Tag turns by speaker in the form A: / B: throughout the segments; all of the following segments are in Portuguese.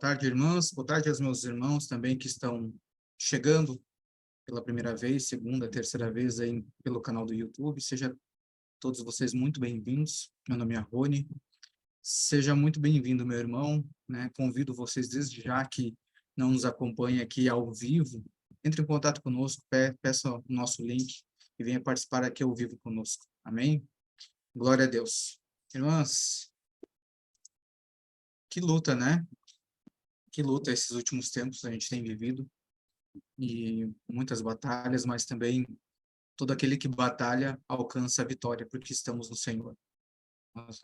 A: tarde, irmãs. Boa tarde aos meus irmãos também que estão chegando pela primeira vez, segunda, terceira vez aí pelo canal do YouTube. Sejam todos vocês muito bem-vindos. Meu nome é Rony. Seja muito bem-vindo, meu irmão, né? Convido vocês desde já que não nos acompanhem aqui ao vivo, entre em contato conosco, peça o nosso link e venha participar aqui ao vivo conosco. Amém? Glória a Deus. Irmãs, que luta, né? Que luta esses últimos tempos a gente tem vivido, e muitas batalhas, mas também todo aquele que batalha alcança a vitória, porque estamos no Senhor.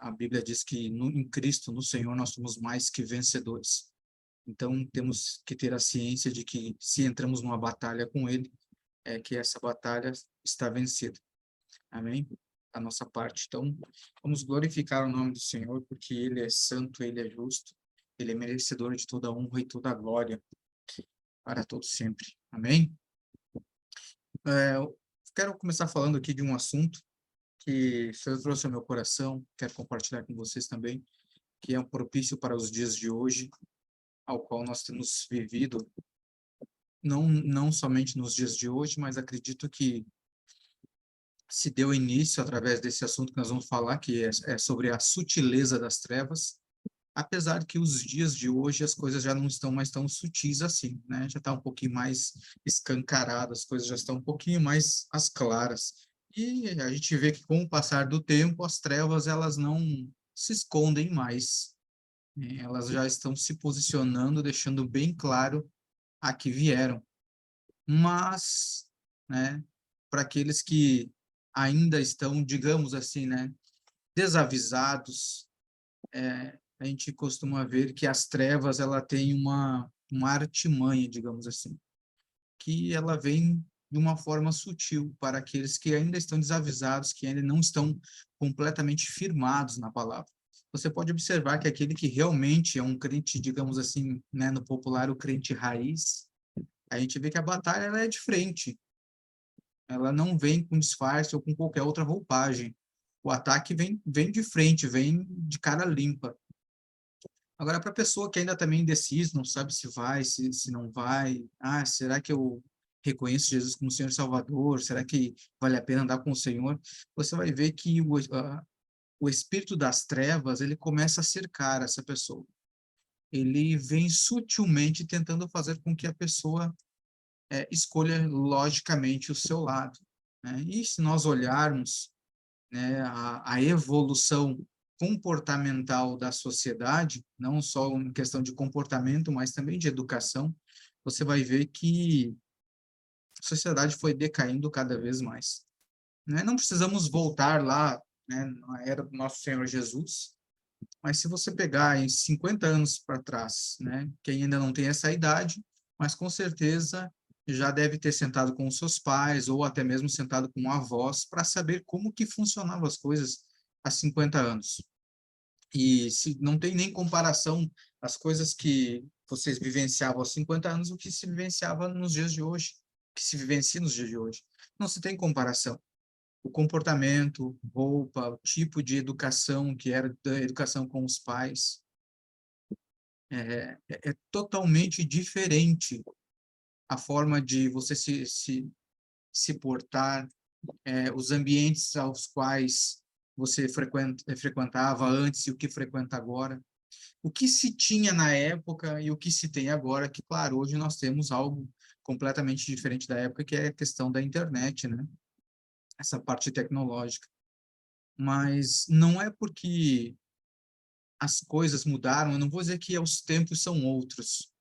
A: A Bíblia diz que em Cristo, no Senhor, nós somos mais que vencedores. Então, temos que ter a ciência de que se entramos numa batalha com Ele, é que essa batalha está vencida. Amém? A nossa parte. Então, vamos glorificar o nome do Senhor, porque Ele é santo, Ele é justo, Ele é merecedor de toda a honra e toda a glória para todos sempre. Amém? Eu quero começar falando aqui de um assunto que o Senhor trouxe ao meu coração, quero compartilhar com vocês também, que é um propício para os dias de hoje, ao qual nós temos vivido, não somente nos dias de hoje, mas acredito que se deu início através desse assunto que nós vamos falar, que é sobre a sutileza das trevas, apesar que os dias de hoje as coisas já não estão mais tão sutis assim, né? Já está um pouquinho mais escancarado, as coisas já estão um pouquinho mais às claras. E a gente vê que com o passar do tempo, as trevas elas não se escondem mais, né? Elas já estão se posicionando, deixando bem claro a que vieram. Mas, né, para aqueles que ainda estão, digamos assim, né, desavisados, a gente costuma ver que as trevas ela tem uma artimanha, digamos assim, que ela vem de uma forma sutil para aqueles que ainda estão desavisados, que ainda não estão completamente firmados na palavra. Você pode observar que aquele que realmente é um crente, digamos assim, né, no popular, o crente raiz, a gente vê que a batalha ela é de frente, ela não vem com disfarce ou com qualquer outra roupagem. O ataque vem de frente, vem de cara limpa. Agora, para a pessoa que ainda também indecisa, não sabe se vai, se não vai, será que eu reconheço Jesus como Senhor e Salvador? Será que vale a pena andar com o Senhor? Você vai ver que o espírito das trevas, ele começa a cercar essa pessoa. Ele vem sutilmente tentando fazer com que a pessoa escolha logicamente o seu lado, né? E se nós olharmos, né, a evolução comportamental da sociedade, não só em questão de comportamento, mas também de educação, você vai ver que a sociedade foi decaindo cada vez mais, né? Não precisamos voltar lá, né, na era do nosso Senhor Jesus, mas se você pegar em 50 anos para trás, né, quem ainda não tem essa idade, mas com certeza já deve ter sentado com os seus pais ou até mesmo sentado com avós para saber como que funcionavam as coisas há 50 anos. E se não tem nem comparação as coisas que vocês vivenciavam há 50 anos, o que se vivenciava nos dias de hoje, que se vivencia nos dias de hoje. Não se tem comparação. O comportamento, roupa, o tipo de educação que era da educação com os pais, é totalmente diferente a forma de você se portar, os ambientes aos quais você frequentava antes e o que frequenta agora. O que se tinha na época e o que se tem agora, que, claro, hoje nós temos algo completamente diferente da época, que é a questão da internet, né? Essa parte tecnológica. Mas não é porque as coisas mudaram, eu não vou dizer que os tempos são outros,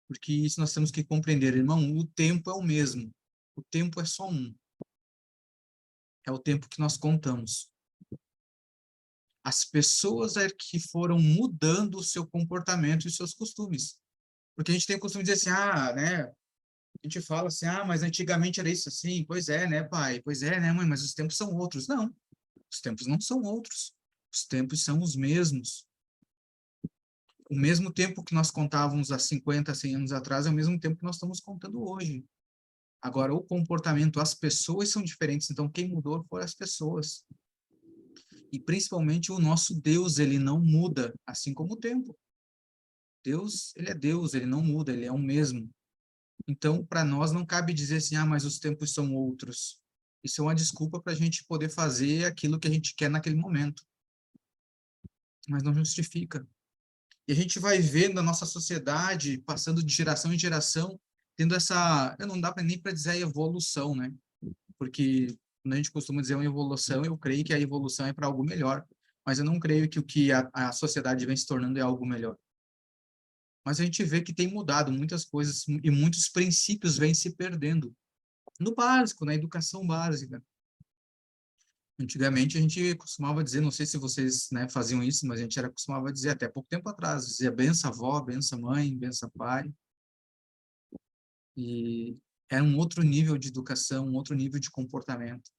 A: porque isso nós temos que compreender, irmão, o tempo é o mesmo, o tempo é só um, é o tempo que nós contamos. As pessoas é que foram mudando o seu comportamento e os seus costumes, porque a gente tem o costume de dizer assim, né, a gente fala assim, mas antigamente era isso assim, pois é, né, pai, pois é, né, mãe, mas os tempos são outros. Não, os tempos não são outros, os tempos são os mesmos. O mesmo tempo que nós contávamos há 50, 100 anos atrás é o mesmo tempo que nós estamos contando hoje. Agora, o comportamento, as pessoas são diferentes, então quem mudou foram as pessoas. E principalmente o nosso Deus, ele não muda, assim como o tempo. O Deus, ele é Deus, ele não muda, ele é o mesmo. Então, para nós não cabe dizer assim, mas os tempos são outros. Isso é uma desculpa para a gente poder fazer aquilo que a gente quer naquele momento, mas não justifica. E a gente vai vendo a nossa sociedade passando de geração em geração, tendo essa, não dá nem para dizer a evolução, né? Porque quando a gente costuma dizer uma evolução, eu creio que a evolução é para algo melhor, mas eu não creio que o que a sociedade vem se tornando é algo melhor. Mas a gente vê que tem mudado muitas coisas e muitos princípios vêm se perdendo. No básico, na educação básica. Antigamente a gente costumava dizer, não sei se vocês, né, faziam isso, mas a gente costumava dizer até pouco tempo atrás, dizia benção avó, benção mãe, benção pai. E era um outro nível de educação, um outro nível de comportamento.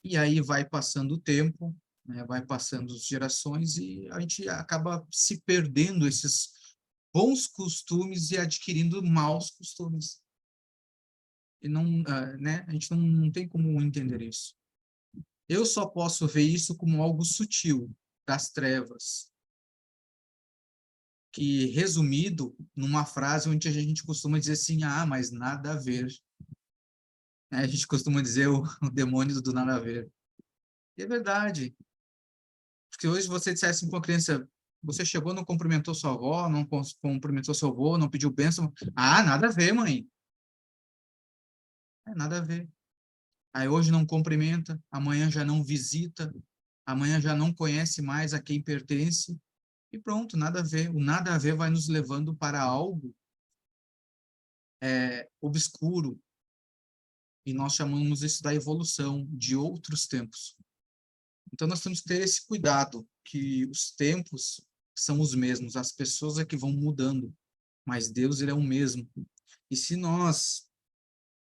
A: E aí vai passando o tempo, né, vai passando as gerações e a gente acaba se perdendo esses bons costumes e adquirindo maus costumes. E não, né, a gente não tem como entender isso. Eu só posso ver isso como algo sutil das trevas, que resumido numa frase onde a gente costuma dizer assim, mas nada a ver. A gente costuma dizer o demônio do nada a ver. E é verdade. Porque hoje você dissesse para uma criança, você chegou, não cumprimentou sua avó, não cumprimentou seu avô, não pediu bênção. Nada a ver, mãe. Nada a ver. Aí hoje não cumprimenta, amanhã já não visita, amanhã já não conhece mais a quem pertence. E pronto, nada a ver. O nada a ver vai nos levando para algo obscuro. E nós chamamos isso da evolução de outros tempos. Então nós temos que ter esse cuidado, que os tempos são os mesmos, as pessoas é que vão mudando, mas Deus ele é o mesmo. E se nós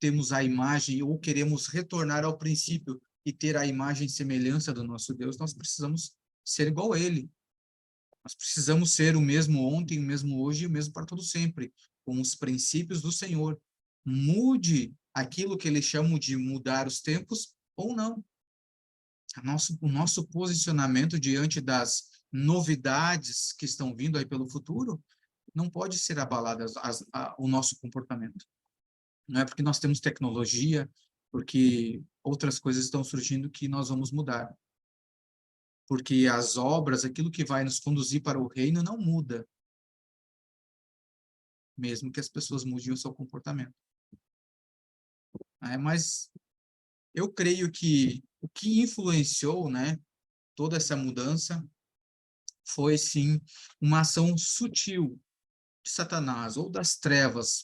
A: temos a imagem ou queremos retornar ao princípio e ter a imagem e semelhança do nosso Deus, nós precisamos ser igual a ele. Nós precisamos ser o mesmo ontem, o mesmo hoje e o mesmo para todo sempre, com os princípios do Senhor. Mude aquilo que eles chamam de mudar os tempos ou não. O nosso posicionamento diante das novidades que estão vindo aí pelo futuro não pode ser abalado o nosso comportamento. Não é porque nós temos tecnologia, porque outras coisas estão surgindo que nós vamos mudar. Porque as obras, aquilo que vai nos conduzir para o reino, não muda, mesmo que as pessoas mudem o seu comportamento. Mas eu creio que o que influenciou, né, toda essa mudança foi, sim, uma ação sutil de Satanás, ou das trevas,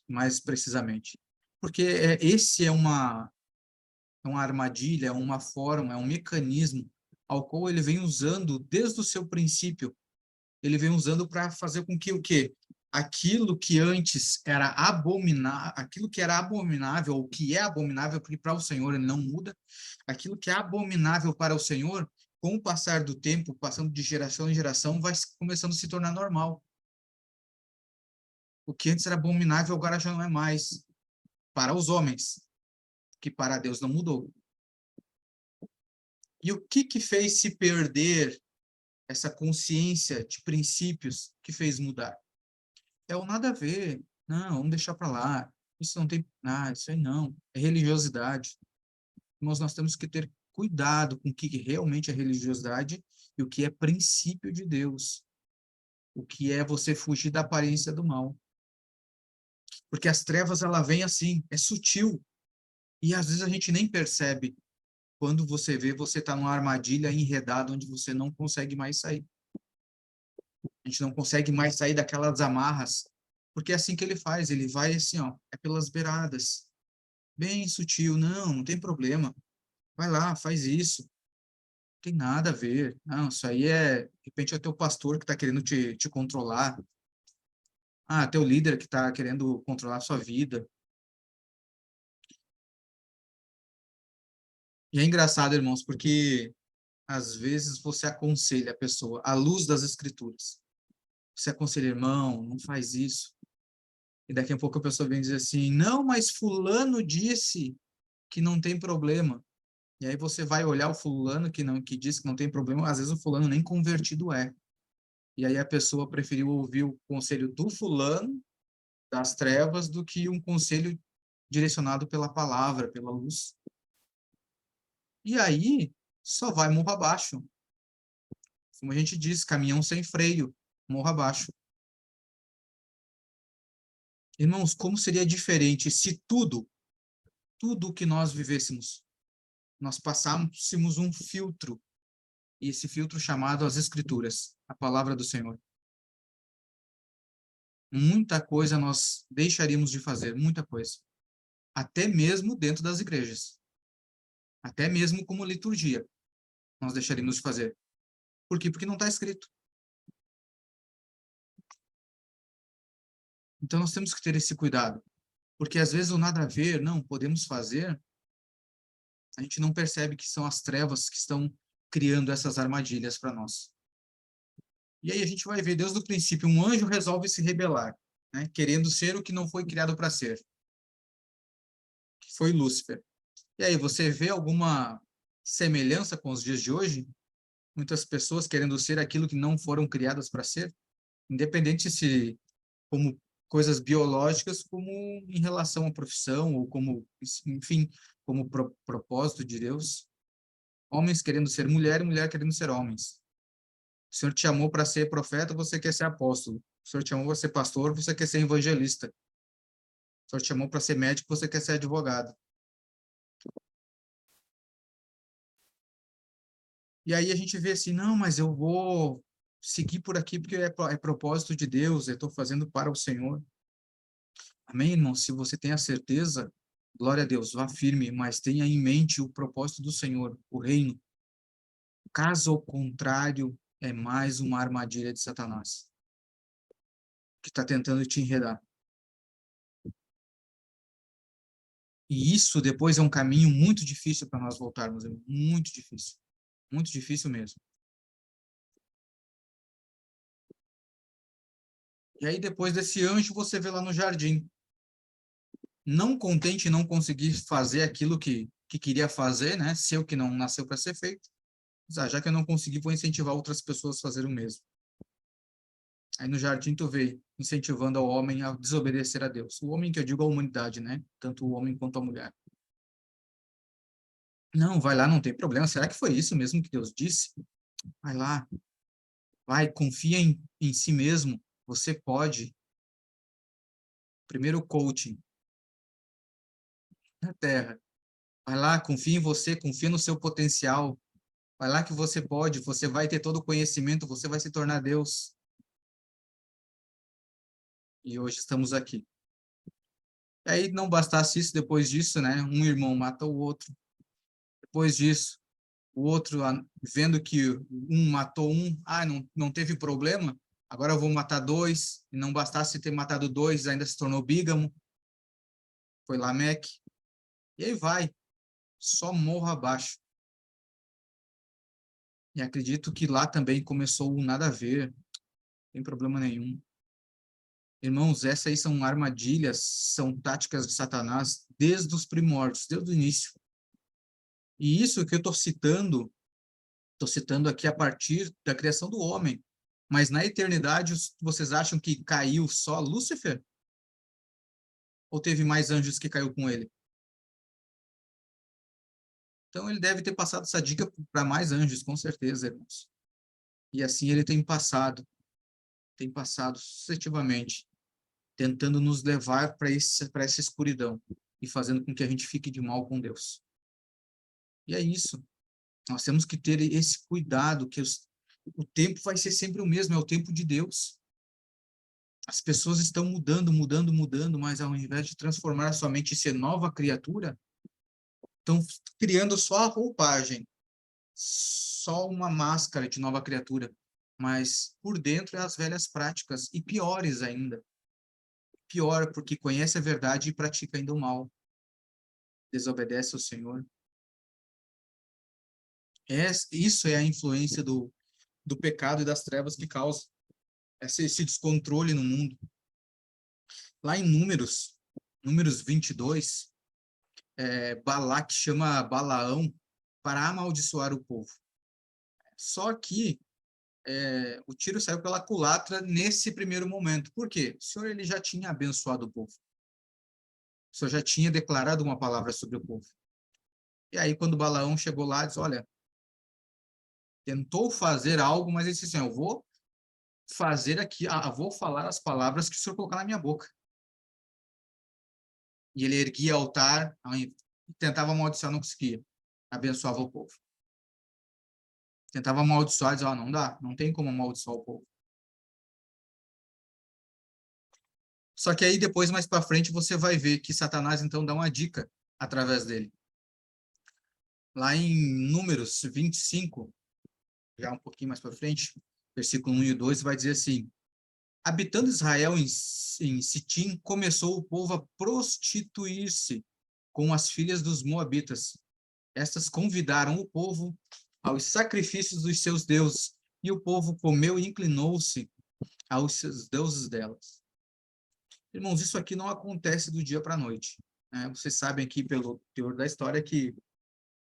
A: mais precisamente. Porque esse é uma armadilha, é uma forma, é um mecanismo ao qual ele vem usando desde o seu princípio. Ele vem usando para fazer com que o quê? Aquilo que antes era abominável, aquilo que era abominável, ou que é abominável, porque para o Senhor ele não muda, aquilo que é abominável para o Senhor, com o passar do tempo, passando de geração em geração, vai começando a se tornar normal. O que antes era abominável, agora já não é mais para os homens, que para Deus não mudou. E o que fez se perder essa consciência de princípios que fez mudar? É o nada a ver. Não, vamos deixar para lá. Isso não tem nada, isso aí não. É religiosidade. Nós temos que ter cuidado com o que realmente é religiosidade e o que é princípio de Deus. O que é você fugir da aparência do mal. Porque as trevas, ela vem assim, é sutil. E às vezes a gente nem percebe. Quando você vê, você está numa armadilha enredada onde você não consegue mais sair. A gente não consegue mais sair daquelas amarras, porque é assim que ele faz, ele vai assim, ó, é pelas beiradas, bem sutil, não tem problema, vai lá, faz isso, não tem nada a ver, não, isso aí de repente é o teu pastor que está querendo te controlar, teu líder que está querendo controlar a sua vida. E é engraçado, irmãos, porque às vezes você aconselha a pessoa à luz das escrituras, você aconselha, irmão, não faz isso. E daqui a pouco a pessoa vem dizer assim, não, mas fulano disse que não tem problema. E aí você vai olhar o fulano que diz que não tem problema, às vezes o fulano nem convertido é. E aí a pessoa preferiu ouvir o conselho do fulano, das trevas, do que um conselho direcionado pela palavra, pela luz. E aí só vai morro abaixo. Como a gente diz, caminhão sem freio, morro abaixo. Irmãos, como seria diferente se tudo que nós vivêssemos, nós passássemos um filtro, e esse filtro chamado as Escrituras, a palavra do Senhor. Muita coisa nós deixaríamos de fazer, muita coisa. Até mesmo dentro das igrejas. Até mesmo como liturgia, nós deixaríamos de fazer. Por quê? Porque não está escrito. Então nós temos que ter esse cuidado. Porque às vezes o nada a ver, não, podemos fazer, a gente não percebe que são as trevas que estão criando essas armadilhas para nós. E aí a gente vai ver, desde o princípio, um anjo resolve se rebelar, né, querendo ser o que não foi criado para ser, que foi Lúcifer. E aí, você vê alguma semelhança com os dias de hoje? Muitas pessoas querendo ser aquilo que não foram criadas para ser, independente se como coisas biológicas, como em relação à profissão, ou como, enfim, como propósito de Deus. Homens querendo ser mulher e mulher querendo ser homens. O Senhor te chamou para ser profeta, você quer ser apóstolo. O Senhor te chamou para ser pastor, você quer ser evangelista. O Senhor te chamou para ser médico, você quer ser advogado. E aí a gente vê assim, não, mas eu vou seguir por aqui porque é propósito de Deus, eu estou fazendo para o Senhor. Amém, irmão? Se você tem a certeza, glória a Deus, vá firme, mas tenha em mente o propósito do Senhor, o reino. Caso contrário, é mais uma armadilha de Satanás, que está tentando te enredar. E isso depois é um caminho muito difícil para nós voltarmos, irmão. Muito difícil mesmo. E aí depois desse anjo, você vê lá no jardim, não contente em não conseguir fazer aquilo que queria fazer, né? Ser o que não nasceu para ser feito. Já que eu não consegui, vou incentivar outras pessoas a fazer o mesmo. Aí no jardim tu vê incentivando ao homem a desobedecer a Deus. O homem que eu digo a humanidade, né? Tanto o homem quanto a mulher. Não, vai lá, não tem problema. Será que foi isso mesmo que Deus disse? Vai lá, vai, confia em si mesmo. Você pode. Primeiro coaching na Terra. Vai lá, confia em você, confia no seu potencial. Vai lá que você pode, você vai ter todo o conhecimento, você vai se tornar Deus. E hoje estamos aqui. E aí não bastasse isso, depois disso, né? Um irmão mata o outro. Depois disso, o outro, vendo que um matou um, não teve problema, agora eu vou matar dois. E não bastasse ter matado dois, ainda se tornou bígamo. Foi Lameque. E aí vai, só morro abaixo. E acredito que lá também começou o nada a ver, não tem problema nenhum. Irmãos, essas aí são armadilhas, são táticas de Satanás desde os primórdios, desde o início. E isso que eu estou citando aqui a partir da criação do homem. Mas na eternidade, vocês acham que caiu só Lúcifer? Ou teve mais anjos que caiu com ele? Então ele deve ter passado essa dica para mais anjos, com certeza, irmãos. E assim ele tem passado sucessivamente, tentando nos levar para essa escuridão e fazendo com que a gente fique de mal com Deus. E é isso. Nós temos que ter esse cuidado, que o tempo vai ser sempre o mesmo, é o tempo de Deus. As pessoas estão mudando, mas ao invés de transformar a sua mente e ser nova criatura, estão criando só a roupagem, só uma máscara de nova criatura, mas por dentro é as velhas práticas, e piores ainda. Pior, porque conhece a verdade e pratica ainda o mal. Desobedece ao Senhor. Isso é a influência do pecado e das trevas que causa esse descontrole no mundo. Lá em Números 22, Balaque chama Balaão para amaldiçoar o povo. Só que o tiro saiu pela culatra nesse primeiro momento. Por quê? O Senhor ele já tinha abençoado o povo. O Senhor já tinha declarado uma palavra sobre o povo. E aí, quando Balaão chegou lá, disse, olha, tentou fazer algo, mas ele disse assim, eu vou fazer aqui, vou falar as palavras que o Senhor colocar na minha boca. E ele erguia altar, tentava amaldiçoar, não conseguia. Abençoava o povo. Tentava amaldiçoar, dizia, não dá, não tem como amaldiçoar o povo. Só que aí depois, mais para frente, você vai ver que Satanás, então, dá uma dica através dele. Lá em Números 25, já um pouquinho mais para frente, versículo 1 e 2, vai dizer assim, habitando Israel em Sitim, começou o povo a prostituir-se com as filhas dos moabitas. Estas convidaram o povo aos sacrifícios dos seus deuses, e o povo comeu e inclinou-se aos seus deuses delas. Irmãos, isso aqui não acontece do dia para a noite, né? Vocês sabem aqui pelo teor da história que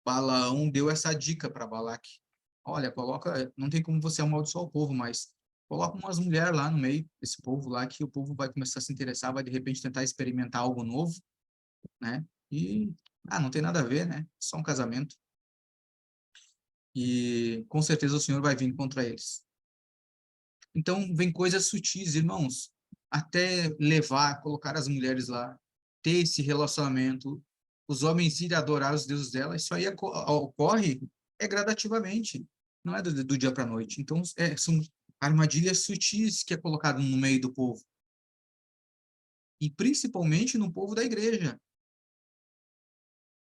A: Balaão deu essa dica para Balaque. Olha, coloca, não tem como você amaldiçoar o povo, mas coloca umas mulheres lá no meio desse povo lá que o povo vai começar a se interessar, vai de repente tentar experimentar algo novo, né? E não tem nada a ver, né? Só um casamento. E com certeza o Senhor vai vir contra eles. Então, vem coisas sutis, irmãos, até levar, colocar as mulheres lá, ter esse relacionamento, os homens irem adorar os deuses dela, isso aí ocorre gradativamente, não é do dia para a noite. Então, são armadilhas sutis que é colocado no meio do povo. E principalmente no povo da igreja.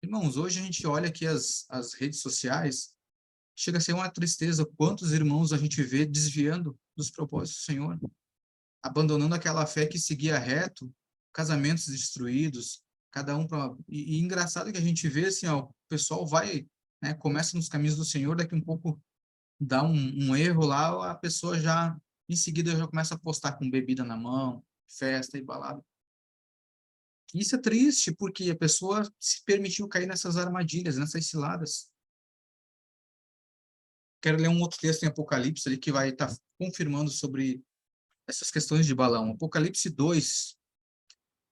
A: Irmãos, hoje a gente olha aqui as redes sociais, chega a ser uma tristeza quantos irmãos a gente vê desviando dos propósitos do Senhor, abandonando aquela fé que seguia reto, casamentos destruídos, cada um para... E engraçado que a gente vê assim, ó, o pessoal vai, né, começa nos caminhos do Senhor, daqui um pouco dá um erro lá, a pessoa já, em seguida, já começa a postar com bebida na mão, festa e balada. Isso é triste, porque a pessoa se permitiu cair nessas armadilhas, nessas ciladas. Quero ler um outro texto em Apocalipse ali que vai estar confirmando sobre essas questões de Balaão. Apocalipse 2,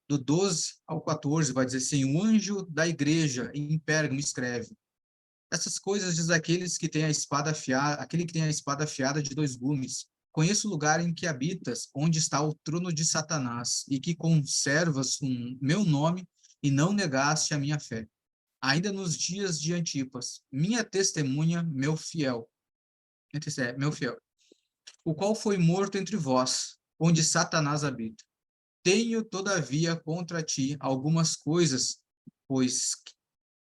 A: do 12 ao 14, vai dizer assim, o anjo da igreja em Pérgamo escreve, essas coisas diz aqueles que têm a espada afiada, aquele que tem a espada afiada de dois gumes. Conheço o lugar em que habitas, onde está o trono de Satanás, e que conservas meu nome e não negaste a minha fé. Ainda nos dias de Antipas, minha testemunha, meu fiel, o qual foi morto entre vós, onde Satanás habita. Tenho, todavia, contra ti algumas coisas, pois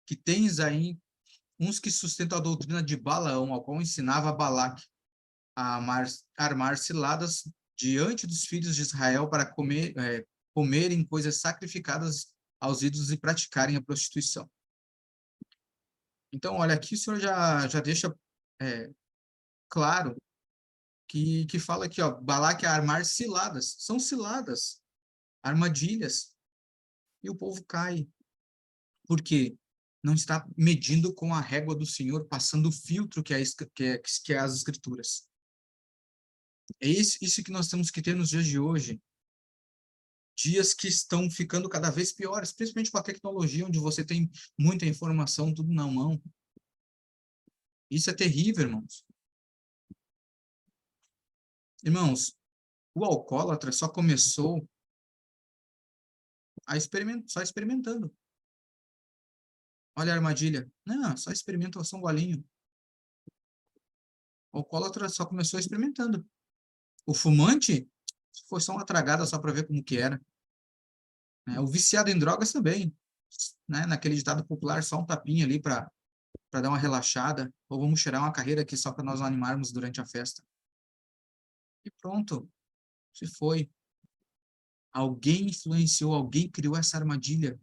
A: que tens aí uns que sustentam a doutrina de Balaão, ao qual ensinava Balaque a armar ciladas diante dos filhos de Israel para comerem coisas sacrificadas aos ídolos e praticarem a prostituição. Então, olha, aqui o Senhor já deixa claro que fala aqui, ó, Balaque a armar ciladas. São ciladas, armadilhas. E o povo cai. Por quê? Não está medindo com a régua do Senhor, passando o filtro que é as Escrituras. É isso que nós temos que ter nos dias de hoje. Dias que estão ficando cada vez piores, principalmente com a tecnologia, onde você tem muita informação, tudo na mão. Isso é terrível, irmãos. Irmãos, o alcoólatra só começou só experimentando. Olha a armadilha. Não, só experimenta só um golinho. O alcoólatra só começou experimentando. O fumante foi só uma tragada só para ver como que era. O viciado em drogas também, né? Naquele ditado popular, só um tapinha ali para dar uma relaxada, ou vamos cheirar uma carreira aqui só para nós não animarmos durante a festa. E pronto, se foi. Alguém influenciou, alguém criou essa armadilha.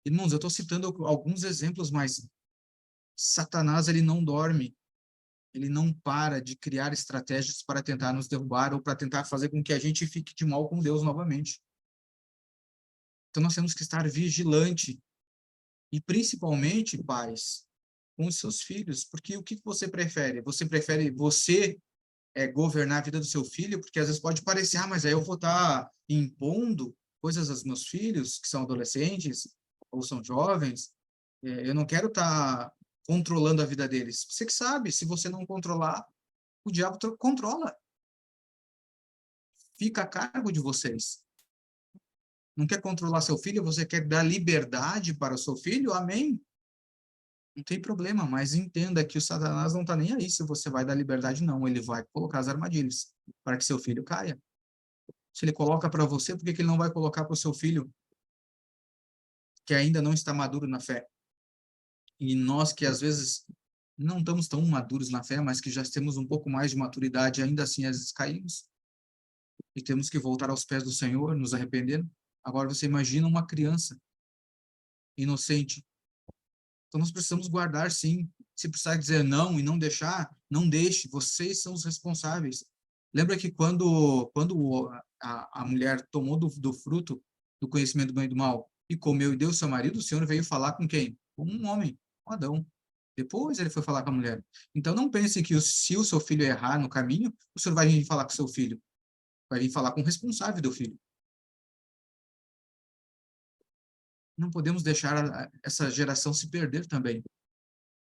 A: Irmãos, eu estou citando alguns exemplos, mas Satanás, ele não dorme. Ele não para de criar estratégias para tentar nos derrubar ou para tentar fazer com que a gente fique de mal com Deus novamente. Então, nós temos que estar vigilante e, principalmente, pais, com os seus filhos, porque o que você prefere? Você prefere você governar a vida do seu filho, porque às vezes pode parecer, mas aí eu vou estar impondo coisas aos meus filhos, que são adolescentes ou são jovens, eu não quero estar controlando a vida deles. Você que sabe, se você não controlar, o diabo controla. Fica a cargo de vocês. Não quer controlar seu filho, você quer dar liberdade para o seu filho? Amém. Não tem problema, mas entenda que o Satanás não está nem aí se você vai dar liberdade, não. Ele vai colocar as armadilhas para que seu filho caia. Se ele coloca para você, por que que ele não vai colocar para o seu filho que ainda não está maduro na fé? E nós que às vezes não estamos tão maduros na fé, mas que já temos um pouco mais de maturidade, ainda assim às vezes caímos e temos que voltar aos pés do Senhor, nos arrependendo. Agora você imagina uma criança inocente. Então nós precisamos guardar, sim. Se precisar dizer não e não deixar, não deixe. Vocês são os responsáveis. Lembra que quando a mulher tomou do fruto do conhecimento do bem e do mal e comeu e deu ao seu marido, o Senhor veio falar com quem? Com um homem, com Adão. Depois ele foi falar com a mulher. Então não pense que se o seu filho errar no caminho, o Senhor vai vir falar com o seu filho. Vai vir falar com o responsável do filho. Não podemos deixar essa geração se perder também.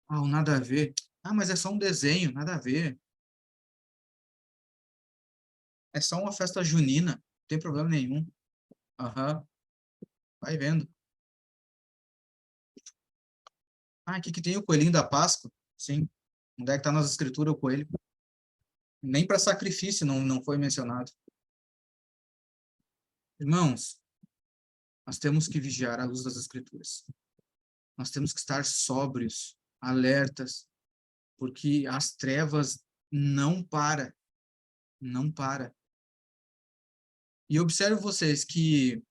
A: Ah, o nada a ver. Ah, mas é só um desenho, nada a ver. É só uma festa junina, não tem problema nenhum. Aham, vai vendo. Ah, aqui que tem o coelhinho da Páscoa. Sim. Onde é que está nas escrituras o coelho? Nem para sacrifício não foi mencionado. Irmãos, nós temos que vigiar à luz das escrituras. Nós temos que estar sóbrios, alertas, porque as trevas não para, não para. E observe vocês que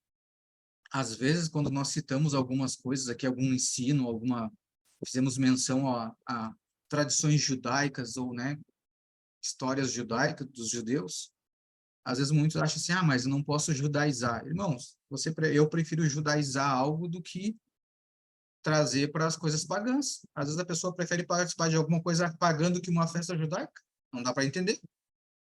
A: às vezes, quando nós citamos algumas coisas aqui, algum ensino, fizemos menção a tradições judaicas ou, né, histórias judaicas dos judeus, às vezes muitos acham assim, mas eu não posso judaizar. Irmãos, eu prefiro judaizar algo do que trazer para as coisas pagãs. Às vezes a pessoa prefere participar de alguma coisa pagã do que uma festa judaica. Não dá para entender.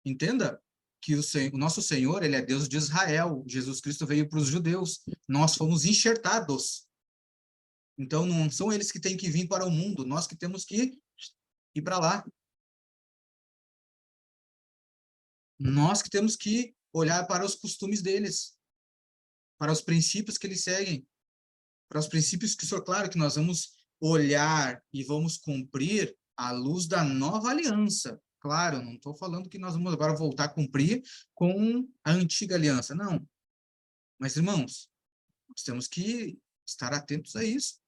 A: Entenda que o nosso Senhor, ele é Deus de Israel. Jesus Cristo veio para os judeus. Nós fomos enxertados. Então, não são eles que têm que vir para o mundo, nós que temos que ir para lá. Nós que temos que olhar para os costumes deles, para os princípios que eles seguem, para os princípios que, claro, que nós vamos olhar e vamos cumprir à luz da nova aliança. Claro, não estou falando que nós vamos agora voltar a cumprir com a antiga aliança, não. Mas, irmãos, nós temos que estar atentos a isso.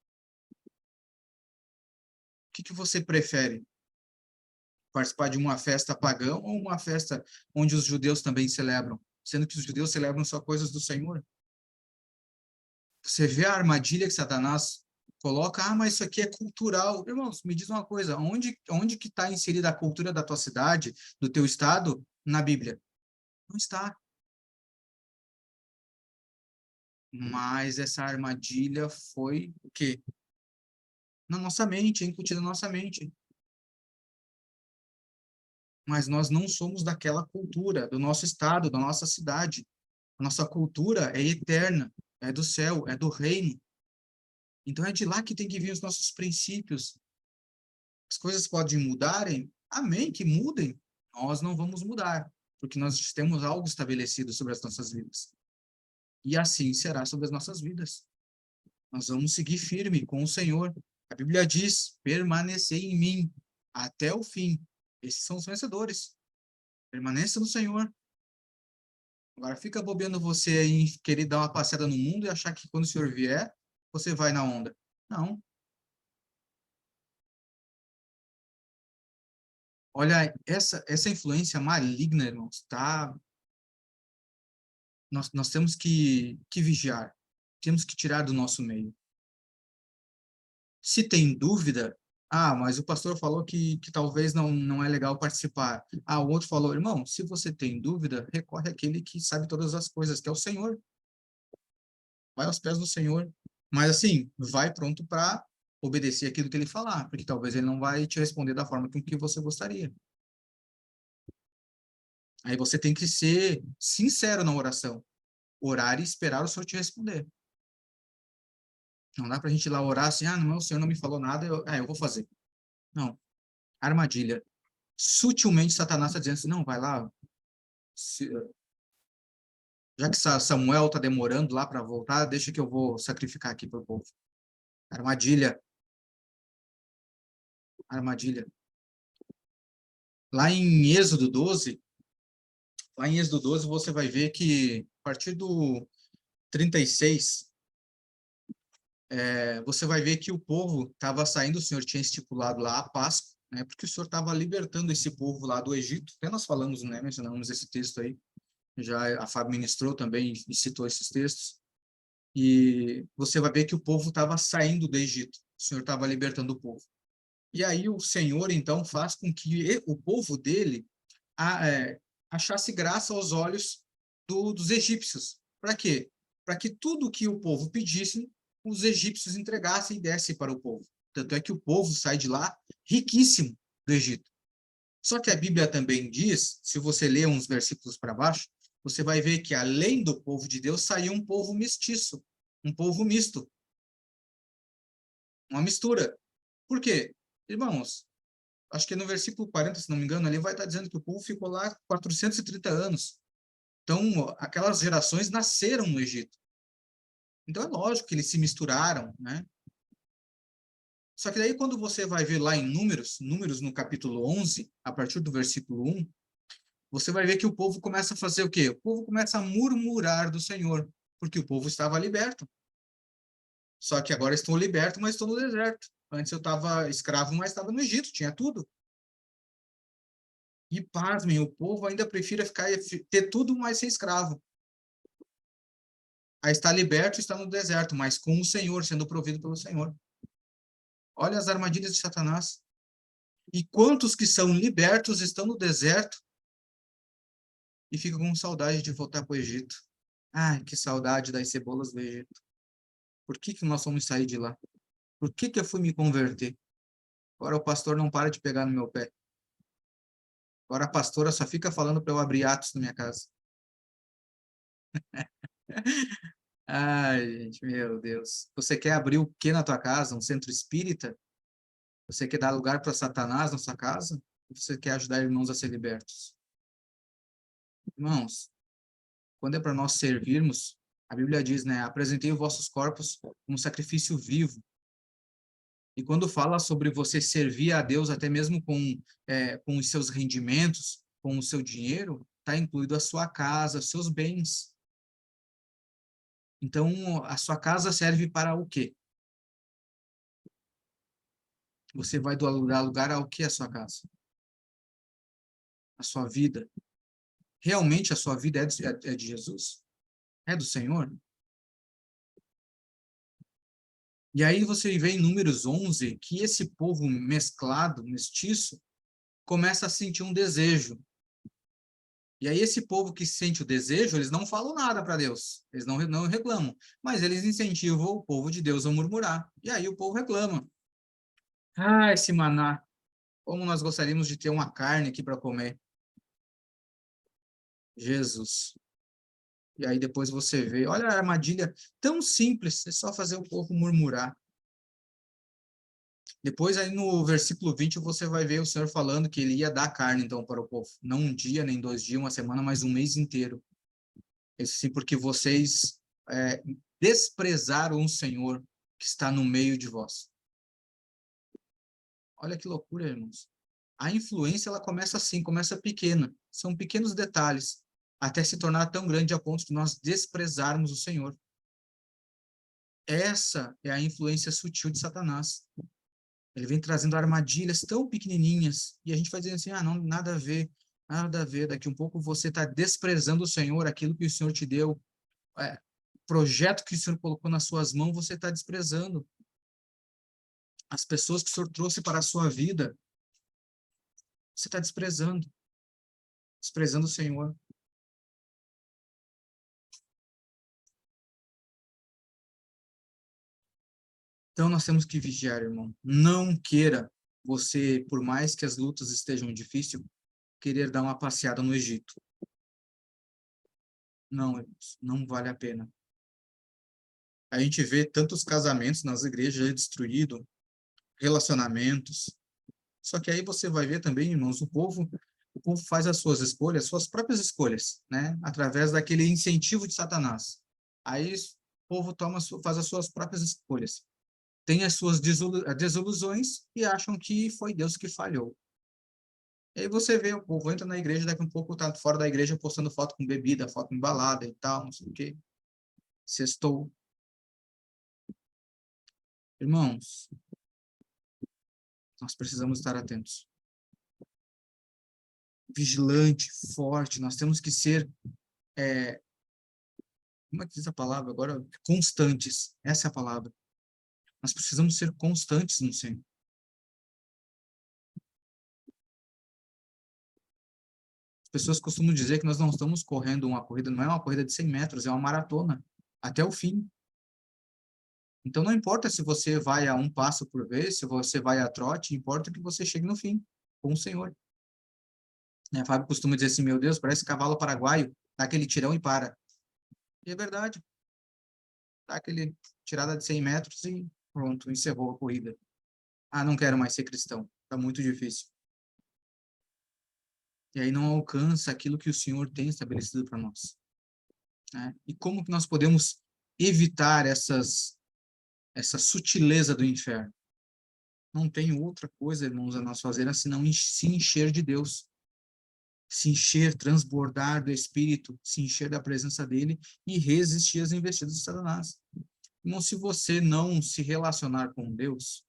A: O que você prefere? Participar de uma festa pagã ou uma festa onde os judeus também celebram? Sendo que os judeus celebram só coisas do Senhor. Você vê a armadilha que Satanás coloca, mas isso aqui é cultural. Irmãos, me diz uma coisa, onde que está inserida a cultura da tua cidade, do teu estado, na Bíblia? Não está. Mas essa armadilha foi o quê? Na nossa mente, incutida na nossa mente. Mas nós não somos daquela cultura, do nosso estado, da nossa cidade. A nossa cultura é eterna, é do céu, é do reino. Então é de lá que tem que vir os nossos princípios. As coisas podem mudarem? Amém, que mudem. Nós não vamos mudar, porque nós temos algo estabelecido sobre as nossas vidas. E assim será sobre as nossas vidas. Nós vamos seguir firme com o Senhor. A Bíblia diz: permanecer em mim até o fim. Esses são os vencedores. Permaneça no Senhor. Agora fica bobeando você em querer dar uma passeada no mundo e achar que quando o Senhor vier, você vai na onda. Não. Olha, essa influência maligna, irmãos, tá? Nós temos que vigiar. Temos que tirar do nosso meio. Se tem dúvida, mas o pastor falou que talvez não é legal participar. O outro falou, irmão, se você tem dúvida, recorre àquele que sabe todas as coisas, que é o Senhor. Vai aos pés do Senhor. Mas assim, vai pronto para obedecer aquilo que ele falar, porque talvez ele não vai te responder da forma com que você gostaria. Aí você tem que ser sincero na oração. Orar e esperar o Senhor te responder. Não dá para a gente ir lá orar assim, não, o Senhor não me falou nada, eu vou fazer. Não. Armadilha. Sutilmente, Satanás está dizendo assim, não, vai lá, já que Samuel está demorando lá para voltar, deixa que eu vou sacrificar aqui para o povo. Armadilha. Armadilha. Lá em Êxodo 12, você vai ver que a partir do 36, você vai ver que o povo estava saindo, o Senhor tinha estipulado lá a Páscoa, né, porque o Senhor estava libertando esse povo lá do Egito. Até nós falamos, né, mencionamos esse texto aí, já a Fábio ministrou também e citou esses textos. E você vai ver que o povo estava saindo do Egito, o Senhor estava libertando o povo. E aí o Senhor, então, faz com que o povo dele achasse graça aos olhos dos egípcios. Para quê? Para que tudo que o povo pedisse, os egípcios entregassem e dessem para o povo. Tanto é que o povo sai de lá riquíssimo do Egito. Só que a Bíblia também diz, se você ler uns versículos para baixo, você vai ver que além do povo de Deus saiu um povo mestiço, um povo misto, uma mistura. Por quê? Irmãos, acho que no versículo 40, se não me engano, ali vai estar dizendo que o povo ficou lá 430 anos. Então, aquelas gerações nasceram no Egito. Então, é lógico que eles se misturaram, né? Só que daí, quando você vai ver lá em Números no capítulo 11, a partir do versículo 1, você vai ver que o povo começa a fazer o quê? O povo começa a murmurar do Senhor, porque o povo estava liberto. Só que agora estou liberto, mas estou no deserto. Antes eu estava escravo, mas estava no Egito, tinha tudo. E pasmem, o povo ainda prefere ter tudo, mas ser escravo. A estar liberto, está no deserto, mas com o Senhor, sendo provido pelo Senhor. Olha as armadilhas de Satanás. E quantos que são libertos estão no deserto e ficam com saudade de voltar para o Egito. Ai, que saudade das cebolas do Egito. Por que nós vamos sair de lá? Por que eu fui me converter? Agora o pastor não para de pegar no meu pé. Agora a pastora só fica falando para eu abrir Atos na minha casa. Ai, gente, meu Deus. Você quer abrir o que na tua casa? Um centro espírita? Você quer dar lugar para Satanás na sua casa? Ou você quer ajudar irmãos a ser libertos? Irmãos, quando é para nós servirmos, a Bíblia diz, né? Apresentei os vossos corpos como sacrifício vivo. E quando fala sobre você servir a Deus, até mesmo com os seus rendimentos, com o seu dinheiro, está incluído a sua casa, seus bens. Então, a sua casa serve para o quê? Você vai dar lugar ao que a sua casa? A sua vida. Realmente a sua vida é de Jesus? É do Senhor? E aí você vê em Números 11 que esse povo mesclado, mestiço, começa a sentir um desejo. E aí esse povo que sente o desejo, eles não falam nada para Deus, eles não reclamam, mas eles incentivam o povo de Deus a murmurar. E aí o povo reclama. Ah, esse maná, como nós gostaríamos de ter uma carne aqui para comer. Jesus. E aí depois você vê, olha a armadilha tão simples, é só fazer o povo murmurar. Depois aí no versículo 20 você vai ver o Senhor falando que ele ia dar carne então para o povo. Não um dia, nem 2 dias, uma semana, mas um mês inteiro. Isso sim, porque vocês desprezaram o Senhor que está no meio de vós. Olha que loucura, irmãos. A influência, ela começa assim, começa pequena. São pequenos detalhes, até se tornar tão grande a ponto de nós desprezarmos o Senhor. Essa é a influência sutil de Satanás. Ele vem trazendo armadilhas tão pequenininhas, e a gente vai dizendo assim, não, nada a ver, nada a ver. Daqui um pouco você está desprezando o Senhor, aquilo que o Senhor te deu, projeto que o Senhor colocou nas suas mãos, você está desprezando. As pessoas que o Senhor trouxe para a sua vida, você está desprezando o Senhor. Então nós temos que vigiar, irmão. Não queira você, por mais que as lutas estejam difíceis, querer dar uma passeada no Egito. Não, irmãos, não vale a pena. A gente vê tantos casamentos nas igrejas destruídos, relacionamentos. Só que aí você vai ver também, irmãos, o povo faz as suas escolhas, suas próprias escolhas, né? Através daquele incentivo de Satanás. Aí o povo faz as suas próprias escolhas. Tem as suas desilusões e acham que foi Deus que falhou. E aí você vê, o povo entra na igreja, daqui a um pouco tá fora da igreja postando foto com bebida, foto embalada e tal, não sei o quê. Sextou. Irmãos, nós precisamos estar atentos. Vigilante, forte, nós temos que ser, como é que diz a palavra agora? Constantes. Essa é a palavra. Nós precisamos ser constantes no Senhor. As pessoas costumam dizer que nós não estamos correndo uma corrida, não é uma corrida de 100 metros, é uma maratona, até o fim. Então não importa se você vai a um passo por vez, se você vai a trote, importa que você chegue no fim, com o Senhor. Né? Fábio costuma dizer assim, meu Deus, parece cavalo paraguaio, dá aquele tirão e para. E é verdade, dá aquele tirada de 100 metros e pronto, encerrou a corrida. Ah, não quero mais ser cristão, tá muito difícil. E aí não alcança aquilo que o Senhor tem estabelecido para nós. Né? E como que nós podemos evitar essa sutileza do inferno? Não tem outra coisa, irmãos, a nós fazer senão se encher de Deus. Se encher, transbordar do Espírito, se encher da presença dele e resistir às investidas de Satanás. Então, se você não se relacionar com Deus,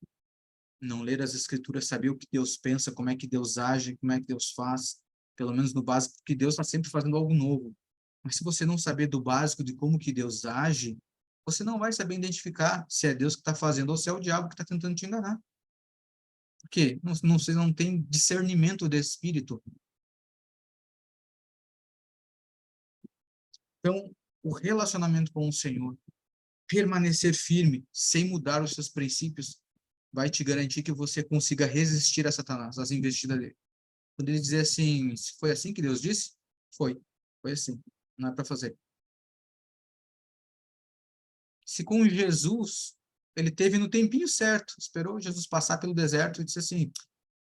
A: não ler as Escrituras, saber o que Deus pensa, como é que Deus age, como é que Deus faz, pelo menos no básico, porque Deus está sempre fazendo algo novo. Mas se você não saber do básico de como que Deus age, você não vai saber identificar se é Deus que está fazendo ou se é o diabo que está tentando te enganar. Por quê? Você não tem discernimento de Espírito. Então, o relacionamento com o Senhor, permanecer firme, sem mudar os seus princípios, vai te garantir que você consiga resistir a Satanás, às investidas dele. Quando ele dizer assim, se foi assim que Deus disse? Foi assim, não é para fazer. Se com Jesus, ele teve no tempinho certo, esperou Jesus passar pelo deserto e disse assim,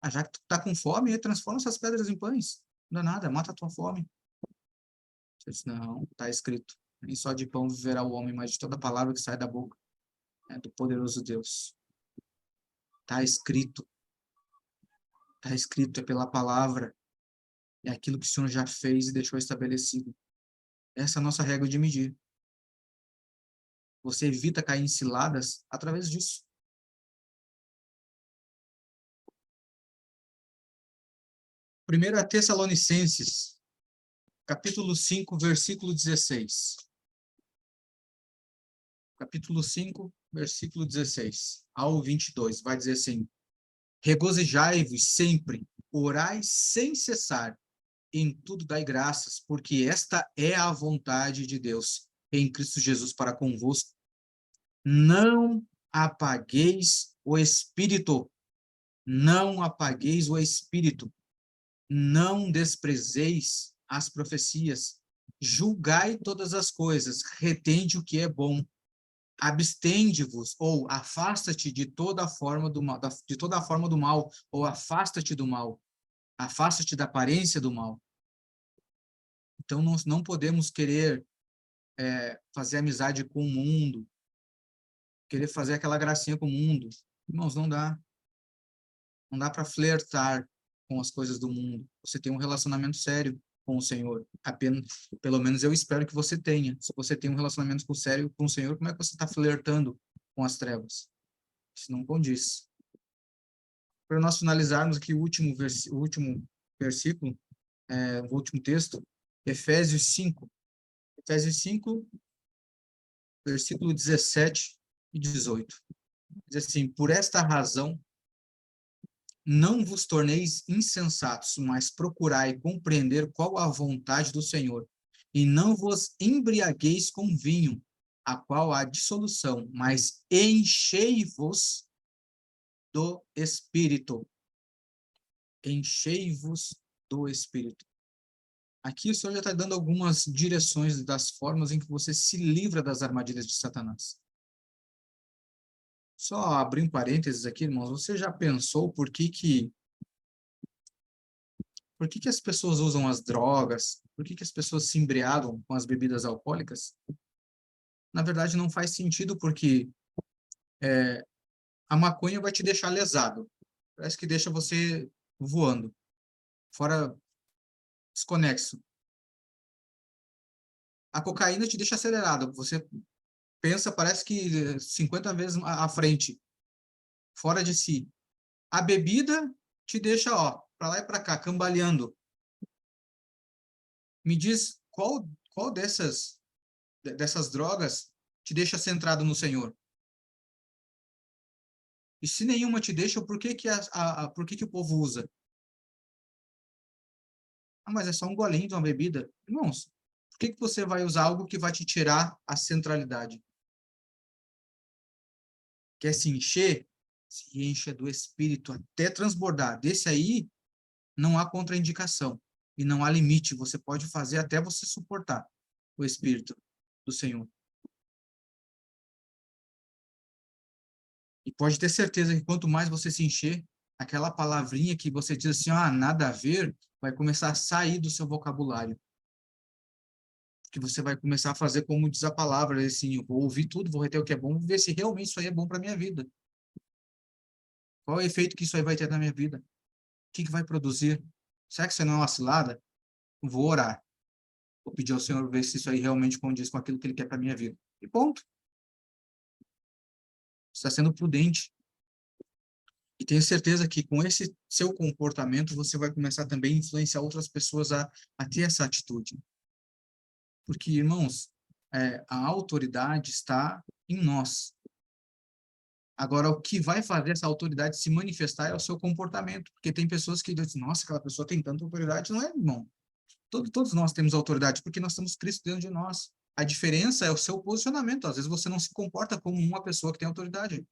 A: já que tu tá com fome, transforma essas pedras em pães. Não é nada, mata a tua fome. Eu disse, não, está escrito, nem só de pão viverá o homem, mas de toda palavra que sai da boca, né, do poderoso Deus. Está escrito, é pela palavra, é aquilo que o Senhor já fez e deixou estabelecido. Essa é a nossa regra de medir. Você evita cair em ciladas através disso. 1 Tessalonicenses, capítulo 5, versículo 16. Capítulo 5, versículo 16 ao 22. Vai dizer assim, regozijai-vos sempre, orai sem cessar, em tudo dai graças, porque esta é a vontade de Deus em Cristo Jesus para convosco. Não apagueis o espírito, não apagueis o espírito, não desprezeis as profecias, julgai todas as coisas, retende o que é bom, abstende-vos ou afasta-te de toda forma do mal, de toda forma do mal, ou afasta-te do mal, afasta-te da aparência do mal. Então, nós não podemos querer fazer amizade com o mundo, querer fazer aquela gracinha com o mundo. Irmãos, não dá. Não dá para flertar com as coisas do mundo. Você tem um relacionamento sério com o Senhor. Apenas, pelo menos eu espero que você tenha. Se você tem um relacionamento sério com o Senhor, como é que você está flertando com as trevas? Isso não condiz. Para nós finalizarmos aqui o último versículo, o último texto, Efésios 5. Efésios 5, versículo 17 e 18. Diz assim, por esta razão, não vos torneis insensatos, mas procurai compreender qual a vontade do Senhor. E não vos embriagueis com vinho, a qual há dissolução, mas enchei-vos do Espírito. Enchei-vos do Espírito. Aqui o Senhor já está dando algumas direções das formas em que você se livra das armadilhas de Satanás. Só abrir um parênteses aqui, irmãos, você já pensou por que que as pessoas usam as drogas? Por que que as pessoas se embriagam com as bebidas alcoólicas? Na verdade, não faz sentido, porque a maconha vai te deixar lesado. Parece que deixa você voando, fora desconexo. A cocaína te deixa acelerado. Você pensa, parece que 50 vezes à frente, fora de si. A bebida te deixa, ó, para lá e para cá, cambaleando. Me diz qual dessas drogas te deixa centrado no Senhor? E se nenhuma te deixa, por que que por que que o povo usa? Ah, mas é só um golinho de uma bebida. Irmãos, por que que você vai usar algo que vai te tirar a centralidade? Quer se encher? Se encha do Espírito até transbordar. Desse aí, não há contraindicação e não há limite. Você pode fazer até você suportar o Espírito do Senhor. E pode ter certeza que quanto mais você se encher, aquela palavrinha que você diz assim, ah, nada a ver, vai começar a sair do seu vocabulário. Que você vai começar a fazer como diz a palavra, assim, eu vou ouvir tudo, vou reter o que é bom, vou ver se realmente isso aí é bom para minha vida. Qual é o efeito que isso aí vai ter na minha vida? O que que vai produzir? Será que isso não é uma cilada? Vou orar. Vou pedir ao Senhor ver se isso aí realmente condiz com aquilo que Ele quer para minha vida. E ponto. Você está sendo prudente. E tenho certeza que com esse seu comportamento, você vai começar também a influenciar outras pessoas a ter essa atitude. Porque, irmãos, a autoridade está em nós. Agora, o que vai fazer essa autoridade se manifestar é o seu comportamento. Porque tem pessoas que dizem, nossa, aquela pessoa tem tanta autoridade. Não é, irmão. Todos nós temos autoridade, porque nós temos Cristo dentro de nós. A diferença é o seu posicionamento. Às vezes você não se comporta como uma pessoa que tem autoridade.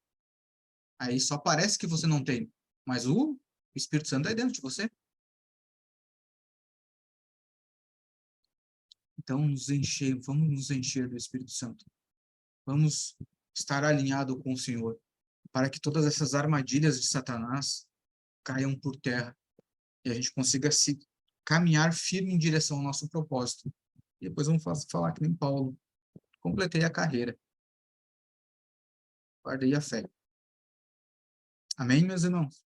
A: Aí só parece que você não tem. Mas o Espírito Santo é dentro de você. Então, vamos nos encher do Espírito Santo. Vamos estar alinhado com o Senhor, para que todas essas armadilhas de Satanás caiam por terra e a gente consiga se caminhar firme em direção ao nosso propósito. E depois vamos falar que nem Paulo. Completei a carreira. Guardei a fé. Amém, meus irmãos?